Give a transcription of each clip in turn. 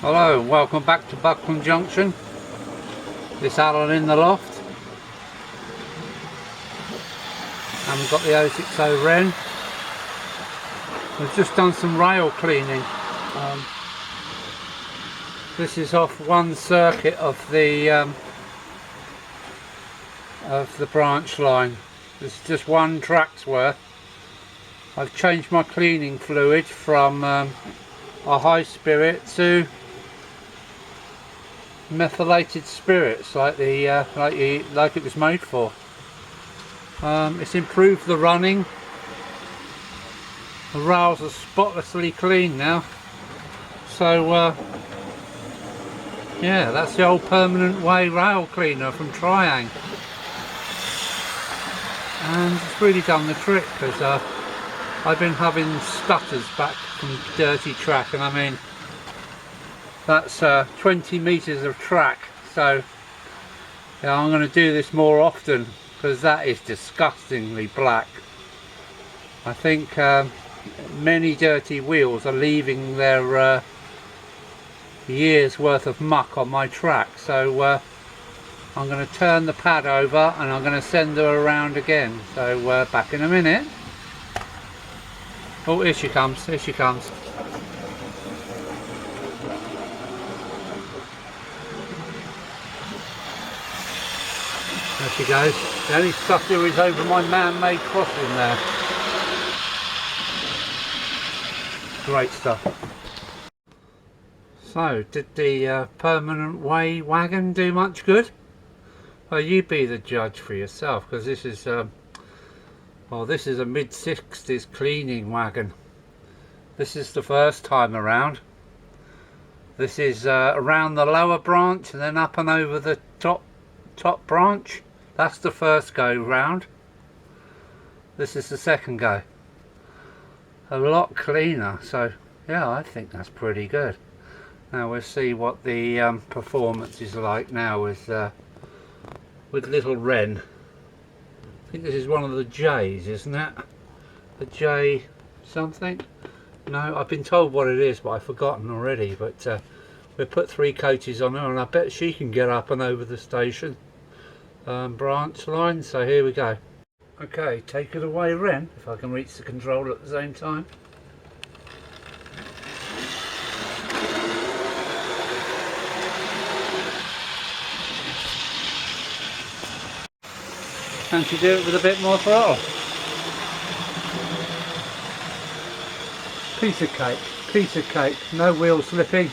Hello and welcome back to Buckland Junction. This Alan in the loft, and we've got the 060 Wrenn. We've just done some rail cleaning. This is off one circuit of the branch line. This is just one track's worth. I've changed my cleaning fluid from a high spirit to methylated spirits, like it was made for. It's improved the running. The rails are spotlessly clean now. So yeah, that's the old permanent way rail cleaner from Triang, and it's really done the trick, because I've been having stutters back from dirty track, and I mean, that's 20 meters of track. So yeah, I'm going to do this more often, because that is disgustingly black. I think many dirty wheels are leaving their years worth of muck on my track. So I'm going to turn the pad over and I'm going to send her around again. So back in a minute. Oh, here she comes, here she comes. There she goes. The only stutter is over my man-made crossing there. Great stuff. So, did the permanent way wagon do much good? Well, you be the judge for yourself, because this is well, this is a mid-60s cleaning wagon. This is the first time around. This is around the lower branch and then up and over the top branch. That's the first go round. This is the second go. A lot cleaner, so yeah, I think that's pretty good. Now we'll see what the performance is like now with little Wrenn. I think this is one of the J's, isn't it? A J something? No, I've been told what it is, but I've forgotten already. But we put 3 coaches on her, and I bet she can get up and over the station branch line. So here we go. Okay, take it away, Wrenn, if I can reach the control at the same time. Can't you do it with a bit more throttle? Piece of cake, no wheel slipping,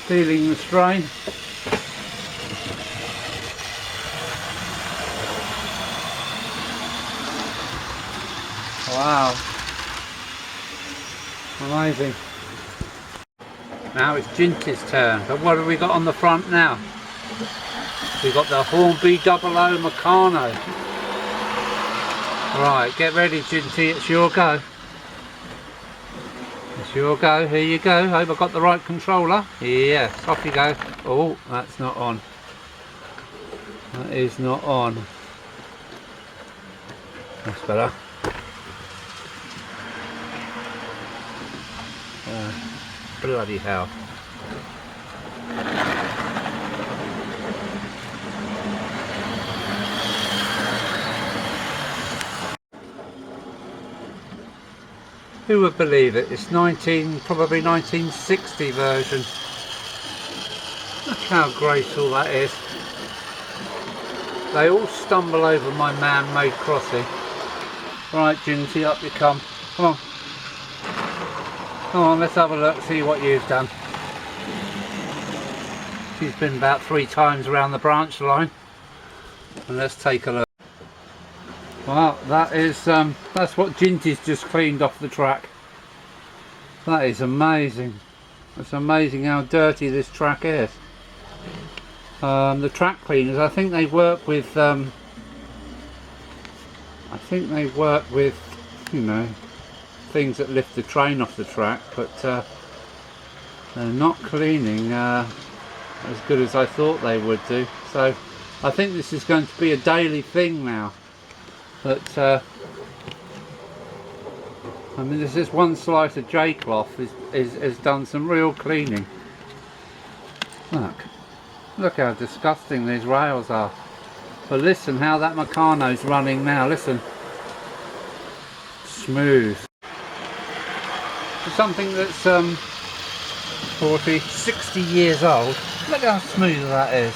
feeling the strain. Wow, amazing. Now it's Jinty's turn, but what have we got on the front now? We've got the Hornby 00 Meccano. Right, get ready, Jinty, it's your go. It's your go, here you go. Hope I got the right controller. Yes, off you go. Oh, that's not on. That is not on. That's better. Bloody hell. Who would believe it? It's probably 1960 version. Look how graceful that is. They all stumble over my man-made crossing. Right, Jinty, up you come. Come on. Come on, let's have a look, see what you've done. She's been about 3 times around the branch line. And let's take a look. Well, that is that's what Jinty's just cleaned off the track. That is amazing. It's amazing how dirty this track is. The track cleaners, I think they work with you know, things that lift the train off the track, but they're not cleaning as good as I thought they would do. So I think this is going to be a daily thing now. But I mean, this is one slice of J-cloth has done some real cleaning. Look how disgusting these rails are. But listen how that Meccano's running now, listen. Smooth. For something that's 40, 60 years old, look how smooth that is.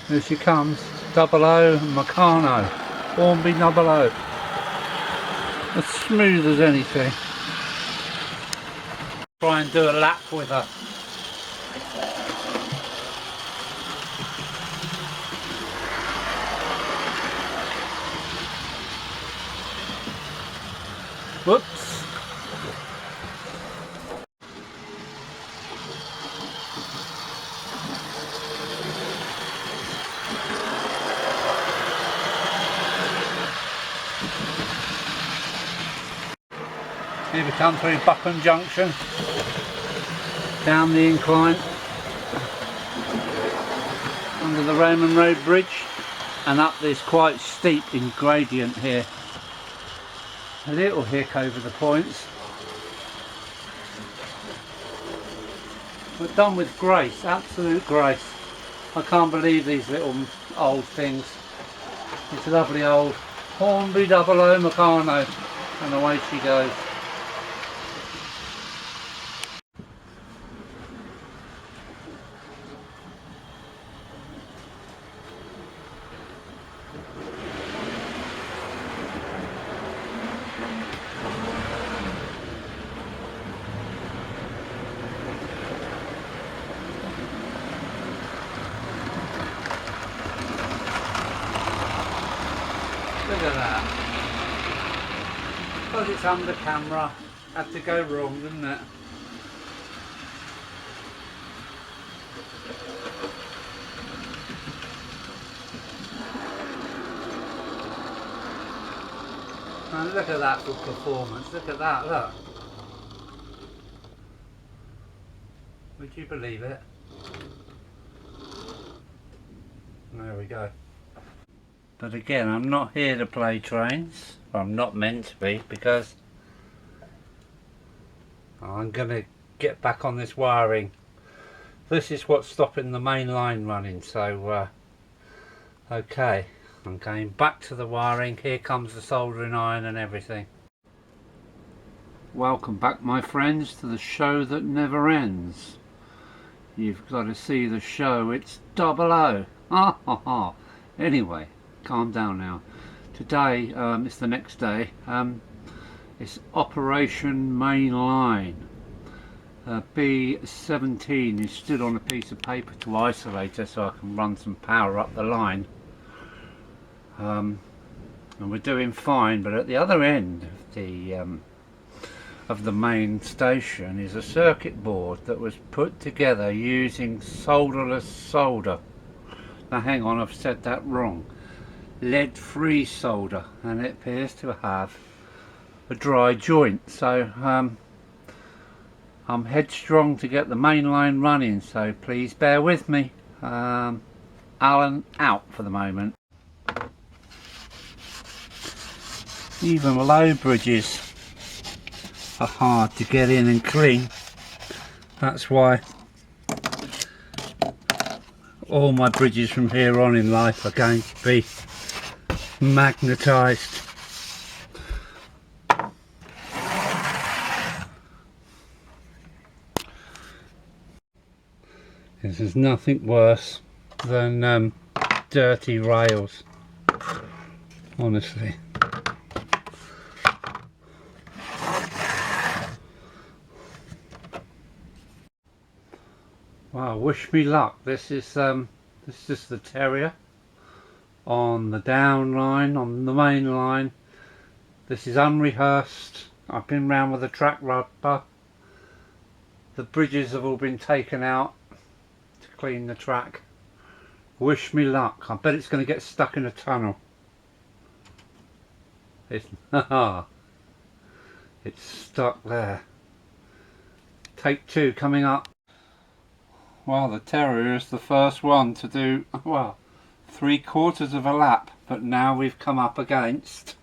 Here she comes, 00 Meccano, Hornby 00. As smooth as anything. Try and do a lap with her. Whoops. Here we come through Buckland Junction, down the incline, under the Roman Road Bridge, and up this quite steep gradient here. A little hick over the points. But done with grace, absolute grace. I can't believe these little old things. It's a lovely old Hornby 00 Meccano, and away she goes. Look at that. Because it's under camera, had to go wrong, didn't it? And look at that for performance, look at that, look. Would you believe it? There we go. But again, I'm not here to play trains. Well, I'm not meant to be, because I'm going to get back on this wiring. This is what's stopping the main line running, so okay, I'm going back to the wiring. Here comes the soldering iron and everything. Welcome back, my friends, to the show that never ends. You've got to see the show, it's 00. Ha ha ha. Anyway, calm down now. Today, it's the next day. It's Operation Main Line. B17 is stood on a piece of paper to isolate her so I can run some power up the line. And we're doing fine, but at the other end of the main station is a circuit board that was put together using solderless solder. Now hang on, I've said that wrong. Lead-free solder, and it appears to have a dry joint, so I'm headstrong to get the main line running, so please bear with me. Alan out for the moment. Even low bridges are hard to get in and clean. That's why all my bridges from here on in life are going to be magnetised. This is nothing worse than dirty rails, honestly. Wow, wish me luck. This is the Terrier on the down line, on the main line. This is unrehearsed. I've been round with a track rubber. The bridges have all been taken out to clean the track. Wish me luck. I bet it's going to get stuck in a tunnel. It's it's stuck there. Take two coming up. Well, the Terrier is the first one to do, well, 3/4 of a lap, but now we've come up against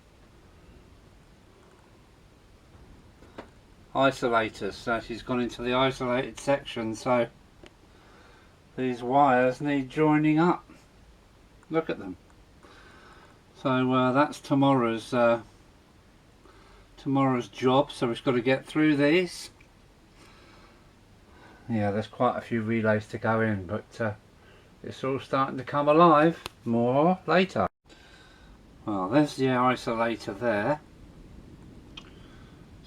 isolators. So she's gone into the isolated section, so these wires need joining up. Look at them. So that's tomorrow's job. So we've got to get through these. Yeah, there's quite a few relays to go in, but it's all starting to come alive. More later. Well, there's the isolator there.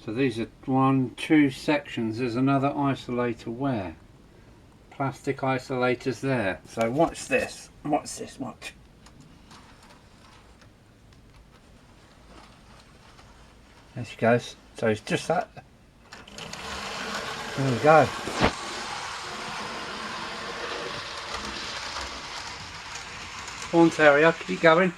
So these are 1, 2 sections. There's another isolator where? Plastic isolators there. So watch this. Watch this. Watch. There she goes. So it's just that. There we go. Come on, Terrier, keep going.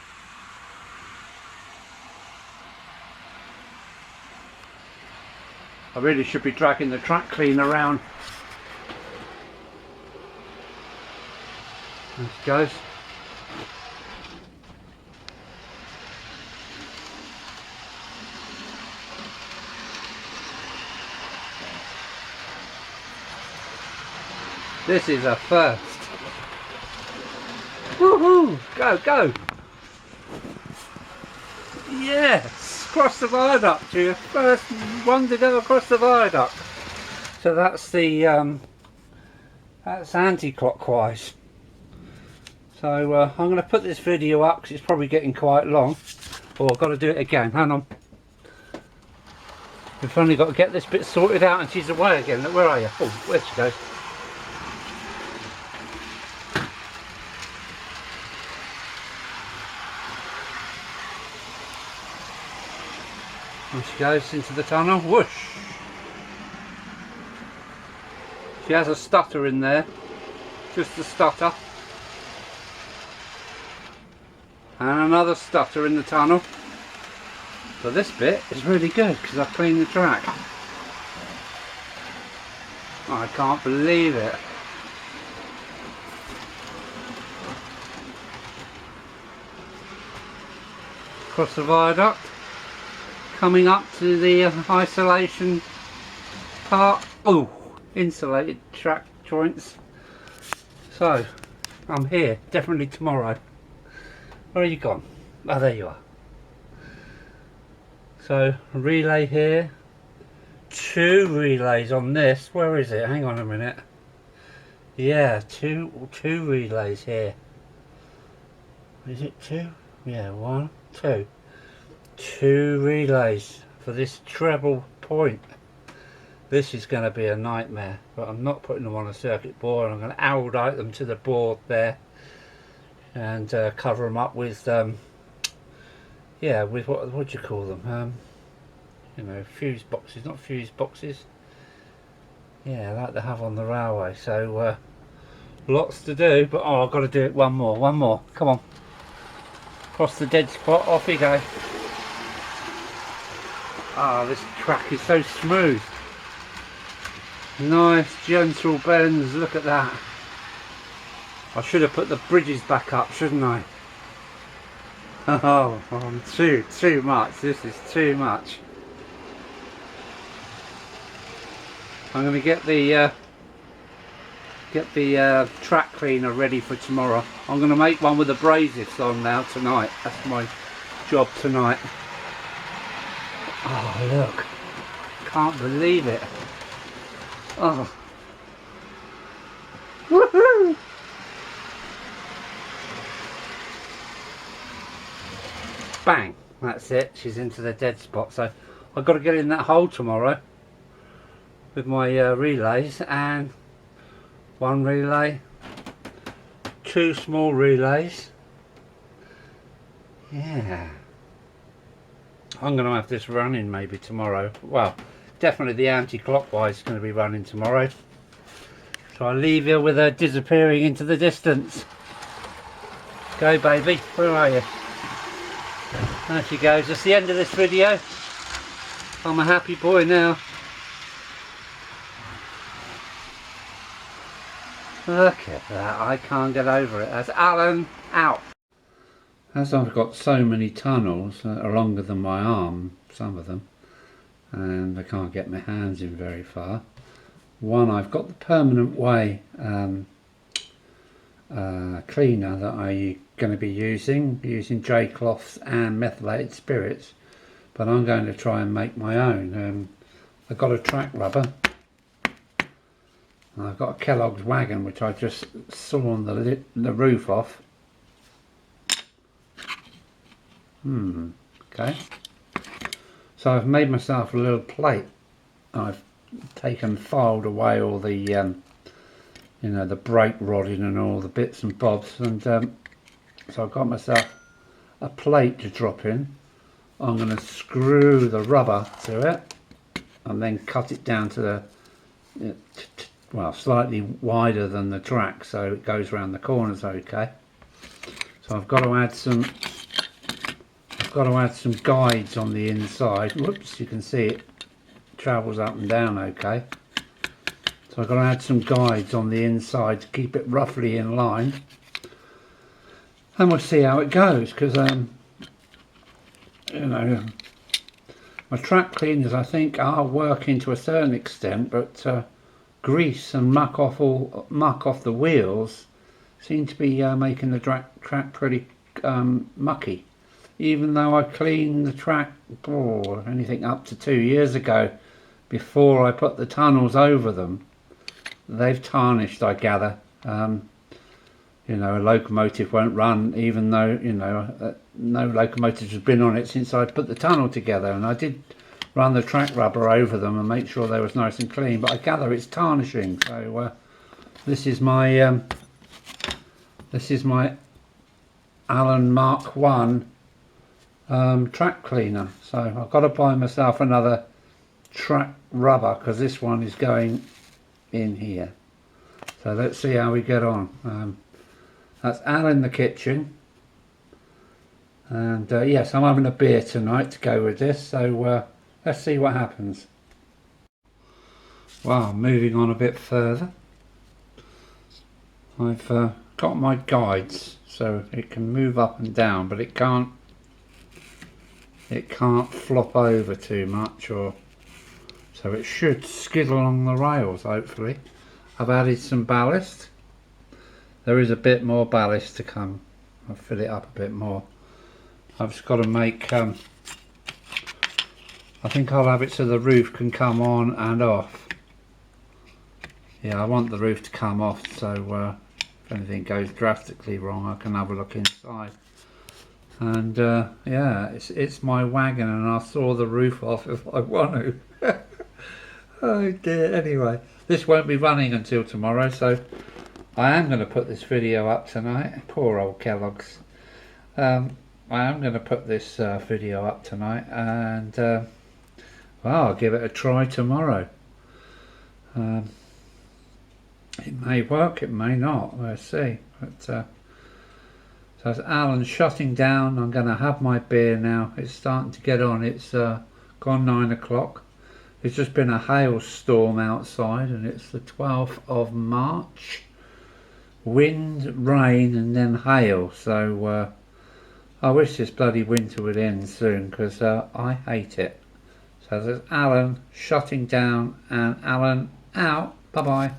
I really should be dragging the track cleaner around. There she goes. This is a first. Woohoo! Go, go! Yes! Across the viaduct, your first one to go across the viaduct. So that's the that's anti-clockwise. So I'm going to put this video up because it's probably getting quite long. Oh, I've got to do it again. Hang on. We've only got to get this bit sorted out, and she's away again. Look, where are you? Oh, where she goes? And she goes into the tunnel. Whoosh! She has a stutter in there, just a stutter, and another stutter in the tunnel. So this bit is really good because I've cleaned the track. I can't believe it. Across the viaduct. Coming up to the isolation part. Oh, insulated track joints. So I'm here definitely tomorrow. Where are you gone? Oh, there you are. So relay here, 2 relays on this. Where is it? Hang on a minute. Yeah, two relays here. Is it 2? Yeah, 1, 2. 2 relays for this treble point. This is going to be a nightmare, but I'm not putting them on a circuit board. I'm going to aerodite them to the board there and cover them up with yeah, with what do you call them, you know, fuse boxes, not fuse boxes, yeah, like they have on the railway. So lots to do, but oh, I've got to do it one more, come on, across the dead spot, off you go. Ah, this track is so smooth. Nice gentle bends, look at that. I should have put the bridges back up, shouldn't I? Oh, too much. This is too much. I'm going to get the track cleaner ready for tomorrow. I'm going to make one with abrasives on now tonight. That's my job tonight. Oh, look. Can't believe it. Oh. Woohoo! Bang! That's it. She's into the dead spot. So I've got to get in that hole tomorrow with my relays, and 1 relay, 2 small relays. Yeah. I'm going to have this running maybe tomorrow. Well, definitely the anti-clockwise is going to be running tomorrow. So I'll leave you with her disappearing into the distance. Go, baby. Where are you? There she goes. That's the end of this video. I'm a happy boy now. Look at that. I can't get over it. That's Alan out. As I've got so many tunnels that are longer than my arm, some of them, and I can't get my hands in very far. One, I've got the permanent way cleaner that I'm going to be using J cloths and methylated spirits, but I'm going to try and make my own. I've got a track rubber, and I've got a Kellogg's wagon which I just sawn the roof off. Okay, so I've made myself a little plate. I've filed away all the you know, the brake rodding and all the bits and bobs, and so I've got myself a plate to drop in. I'm going to screw the rubber to it and then cut it down to the well, slightly wider than the track so it goes around the corners okay. So I've got to add some guides on the inside. Whoops, you can see it travels up and down okay. So I've got to add some guides on the inside to keep it roughly in line, and we'll see how it goes, because you know, my track cleaners I think are working to a certain extent, but grease and muck off the wheels seem to be making the track pretty mucky. Even though I cleaned the track anything up to 2 years ago, before I put the tunnels over them, they've tarnished, I gather. You know, a locomotive won't run even though, you know, no locomotives have been on it since I put the tunnel together, and I did run the track rubber over them and make sure they was nice and clean, but I gather it's tarnishing. So this is my Allen Mark 1 track cleaner. So I've got to buy myself another track rubber because this one is going in here. So let's see how we get on. That's Al in the kitchen, and yes, I'm having a beer tonight to go with this, so let's see what happens. Well, moving on a bit further, I've got my guides so it can move up and down, but it can't flop over too much, or so it should skid along the rails hopefully. I've added some ballast. There is a bit more ballast to come. I'll fill it up a bit more. I've just got to make I think I'll have it so the roof can come on and off. Yeah, I want the roof to come off, so if anything goes drastically wrong I can have a look inside. And yeah, it's my wagon, and I'll saw the roof off if I want to. Oh dear. Anyway, this won't be running until tomorrow, so I am going to put this video up tonight. Poor old Kellogg's. I am going to put this video up tonight, and well, I'll give it a try tomorrow. It may work, it may not, we'll see. But so as Alan's shutting down, I'm going to have my beer now. It's starting to get on. It's gone 9 o'clock. It's just been a hailstorm outside, and it's the 12th of March. Wind, rain, and then hail. So I wish this bloody winter would end soon, because I hate it. So there's Alan shutting down, and Alan out. Bye bye.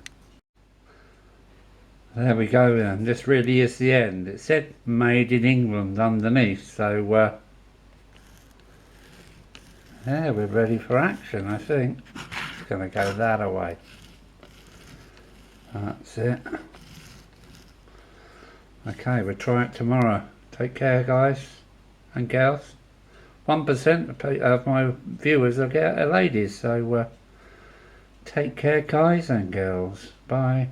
There we go then. This really is the end. It said made in England underneath, so yeah, we're ready for action, I think. It's going to go that away. That's it. Okay, we'll try it tomorrow. Take care, guys and girls. 1% of my viewers are ladies, so take care, guys and girls. Bye.